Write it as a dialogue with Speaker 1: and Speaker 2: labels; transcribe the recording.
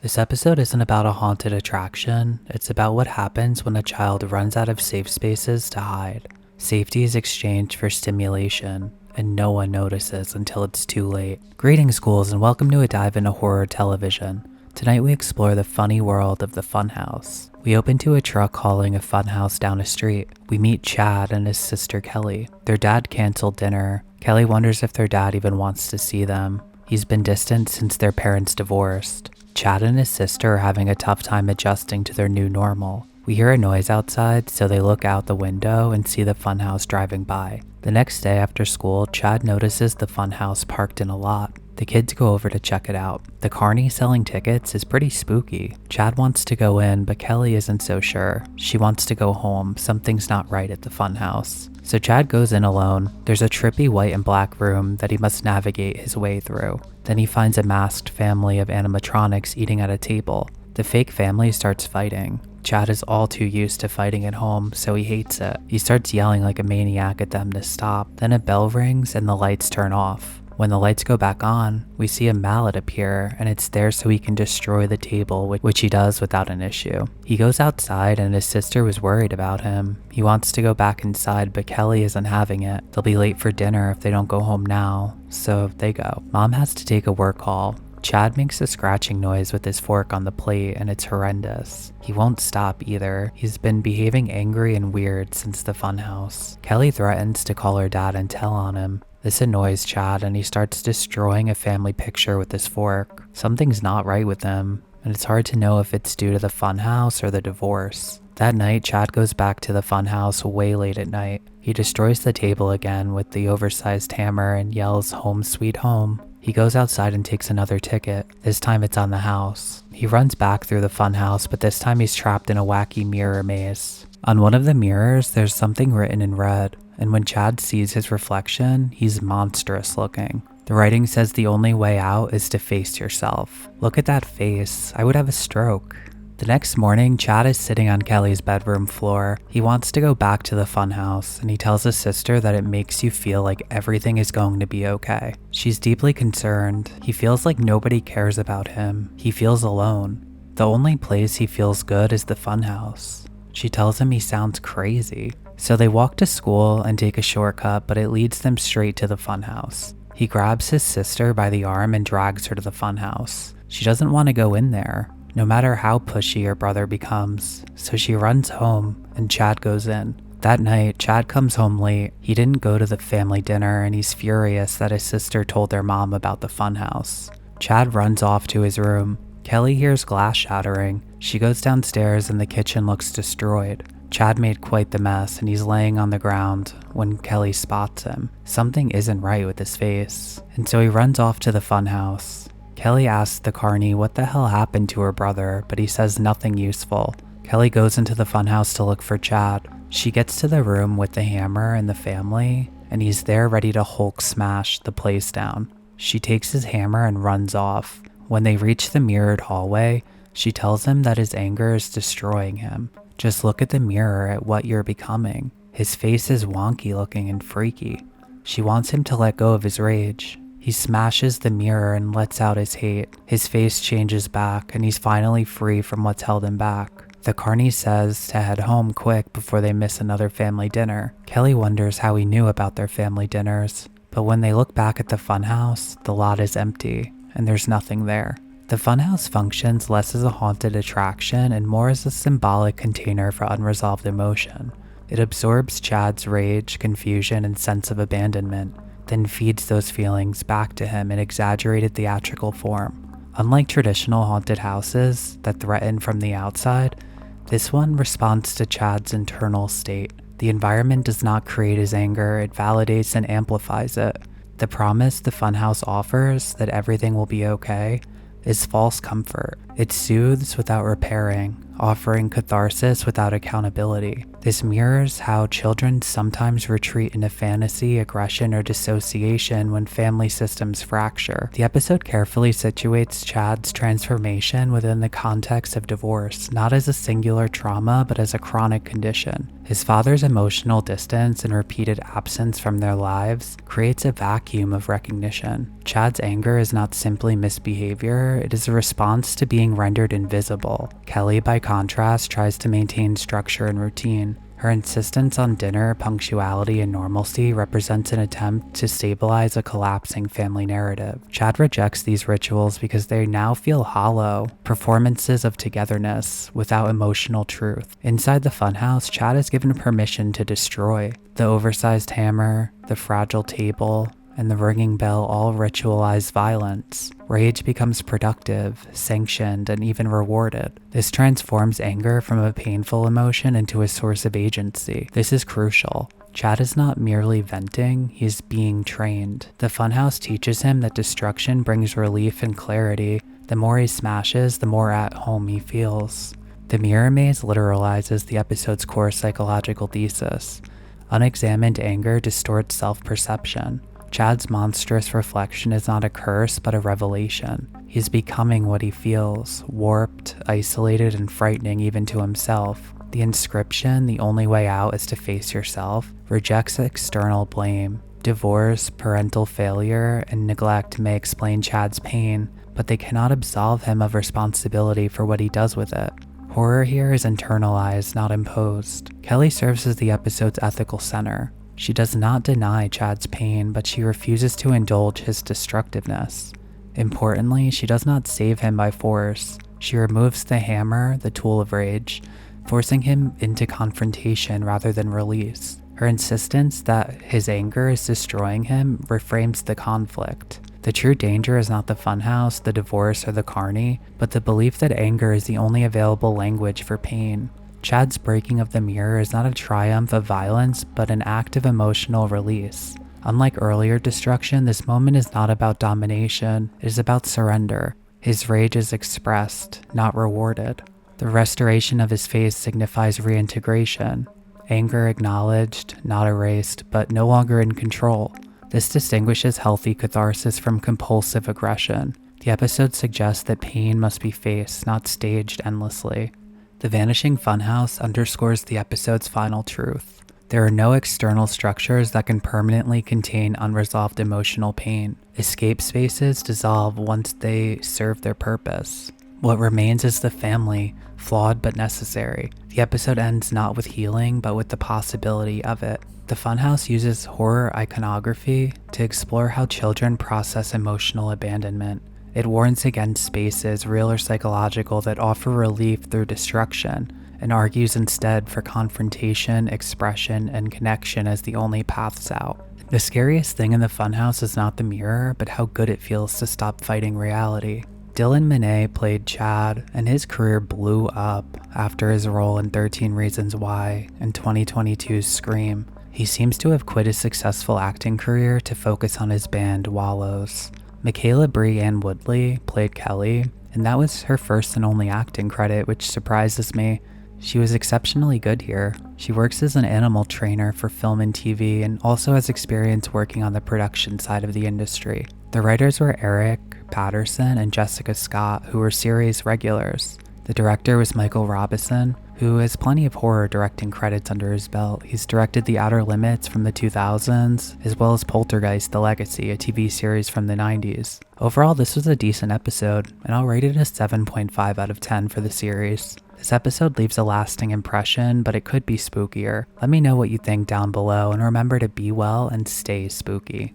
Speaker 1: This episode isn't about a haunted attraction, it's about what happens when a child runs out of safe spaces to hide. Safety is exchanged for stimulation, and no one notices until it's too late. Greetings, ghouls, and welcome to a dive into horror television. Tonight we explore the funny world of the Funhouse. We open to a truck hauling a funhouse down a street. We meet Chad and his sister Kelly. Their dad canceled dinner. Kelly wonders if their dad even wants to see them. He's been distant since their parents divorced. Chad and his sister are having a tough time adjusting to their new normal. We hear a noise outside, so they look out the window and see the funhouse driving by. The next day after school, Chad notices the funhouse parked in a lot. The kids go over to check it out. The carny selling tickets is pretty spooky. Chad wants to go in, but Kelly isn't so sure. She wants to go home. Something's not right at the funhouse. So Chad goes in alone. There's a trippy white and black room that he must navigate his way through. Then he finds a masked family of animatronics eating at a table. The fake family starts fighting. Chad is all too used to fighting at home, so he hates it. He starts yelling like a maniac at them to stop. Then a bell rings and the lights turn off. When the lights go back on, we see a mallet appear, and it's there so he can destroy the table, which he does without an issue. He goes outside, and his sister was worried about him. He wants to go back inside, but Kelly isn't having it. They'll be late for dinner if they don't go home now, so they go. Mom has to take a work call. Chad makes a scratching noise with his fork on the plate, and it's horrendous. He won't stop either. He's been behaving angry and weird since the funhouse. Kelly threatens to call her dad and tell on him. This annoys Chad, and he starts destroying a family picture with his fork. Something's not right with him, and it's hard to know if it's due to the funhouse or the divorce. That night, Chad goes back to the funhouse way late at night. He destroys the table again with the oversized hammer and yells, "Home sweet home." He goes outside and takes another ticket. This time it's on the house. He runs back through the funhouse, but this time he's trapped in a wacky mirror maze. On one of the mirrors, there's something written in red, and when Chad sees his reflection, he's monstrous looking. The writing says the only way out is to face yourself. Look at that face. I would have a stroke. The next morning, Chad is sitting on Kelly's bedroom floor. He wants to go back to the funhouse, and he tells his sister that it makes you feel like everything is going to be okay. She's deeply concerned. He feels like nobody cares about him. He feels alone. The only place he feels good is the funhouse. She tells him he sounds crazy. So they walk to school and take a shortcut, but it leads them straight to the funhouse. He grabs his sister by the arm and drags her to the funhouse. She doesn't want to go in there, no matter how pushy her brother becomes, so she runs home and Chad goes in. That night, Chad comes home late. He didn't go to the family dinner and he's furious that his sister told their mom about the funhouse. Chad runs off to his room. Kelly hears glass shattering. She goes downstairs and the kitchen looks destroyed. Chad made quite the mess and he's laying on the ground when Kelly spots him. Something isn't right with his face, and so he runs off to the funhouse. Kelly asks the carny what the hell happened to her brother, but he says nothing useful. Kelly goes into the funhouse to look for Chad. She gets to the room with the hammer and the family, and he's there ready to Hulk smash the place down. She takes his hammer and runs off. When they reach the mirrored hallway, she tells him that his anger is destroying him. Just look at the mirror at what you're becoming. His face is wonky looking and freaky. She wants him to let go of his rage. He smashes the mirror and lets out his hate. His face changes back and he's finally free from what's held him back. The carny says to head home quick before they miss another family dinner. Kelly wonders how he knew about their family dinners, but when they look back at the funhouse, the lot is empty and there's nothing there. The funhouse functions less as a haunted attraction and more as a symbolic container for unresolved emotion. It absorbs Chad's rage, confusion, and sense of abandonment, then feeds those feelings back to him in exaggerated theatrical form. Unlike traditional haunted houses that threaten from the outside, this one responds to Chad's internal state. The environment does not create his anger, it validates and amplifies it. The promise the funhouse offers that everything will be okay is false comfort. It soothes without repairing, offering catharsis without accountability. This mirrors how children sometimes retreat into fantasy, aggression, or dissociation when family systems fracture. The episode carefully situates Chad's transformation within the context of divorce, not as a singular trauma, but as a chronic condition. His father's emotional distance and repeated absence from their lives creates a vacuum of recognition. Chad's anger is not simply misbehavior, it is a response to being rendered invisible. Kelly, by contrast, tries to maintain structure and routine. Her insistence on dinner, punctuality, and normalcy represents an attempt to stabilize a collapsing family narrative. Chad rejects these rituals because they now feel hollow, performances of togetherness without emotional truth. Inside the funhouse, Chad is given permission to destroy. The oversized hammer, the fragile table, and the ringing bell all ritualize violence. Rage becomes productive, sanctioned, and even rewarded. This transforms anger from a painful emotion into a source of agency. This is crucial. Chad is not merely venting, he's being trained. The funhouse teaches him that destruction brings relief and clarity. The more he smashes, the more at home he feels. The mirror maze literalizes the episode's core psychological thesis. Unexamined anger distorts self-perception. Chad's monstrous reflection is not a curse, but a revelation. He's becoming what he feels, warped, isolated, and frightening even to himself. The inscription, "The only way out is to face yourself," rejects external blame. Divorce, parental failure, and neglect may explain Chad's pain, but they cannot absolve him of responsibility for what he does with it. Horror here is internalized, not imposed. Kelly serves as the episode's ethical center. She does not deny Chad's pain, but she refuses to indulge his destructiveness. Importantly, she does not save him by force. She removes the hammer, the tool of rage, forcing him into confrontation rather than release. Her insistence that his anger is destroying him reframes the conflict. The true danger is not the funhouse, the divorce, or the carny, but the belief that anger is the only available language for pain. Chad's breaking of the mirror is not a triumph of violence, but an act of emotional release. Unlike earlier destruction, this moment is not about domination, it is about surrender. His rage is expressed, not rewarded. The restoration of his face signifies reintegration. Anger acknowledged, not erased, but no longer in control. This distinguishes healthy catharsis from compulsive aggression. The episode suggests that pain must be faced, not staged endlessly. The vanishing funhouse underscores the episode's final truth. There are no external structures that can permanently contain unresolved emotional pain. Escape spaces dissolve once they serve their purpose. What remains is the family, flawed but necessary. The episode ends not with healing, but with the possibility of it. The funhouse uses horror iconography to explore how children process emotional abandonment. It warns against spaces, real or psychological, that offer relief through destruction, and argues instead for confrontation, expression, and connection as the only paths out. The scariest thing in the funhouse is not the mirror, but how good it feels to stop fighting reality. Dylan Minney played Chad, and his career blew up after his role in 13 Reasons Why and 2022's Scream. He seems to have quit his successful acting career to focus on his band Wallows. Michaela Brie-Ann Woodley played Kelly, and that was her first and only acting credit, which surprises me. She was exceptionally good here. She works as an animal trainer for film and TV and also has experience working on the production side of the industry. The writers were Eric Patterson and Jessica Scott, who were series regulars. The director was Michael Robison, who has plenty of horror directing credits under his belt. He's directed The Outer Limits from the 2000s, as well as Poltergeist: The Legacy, a TV series from the 90s. Overall, this was a decent episode, and I'll rate it a 7.5 out of 10 for the series. This episode leaves a lasting impression, but it could be spookier. Let me know what you think down below, and remember to be well and stay spooky.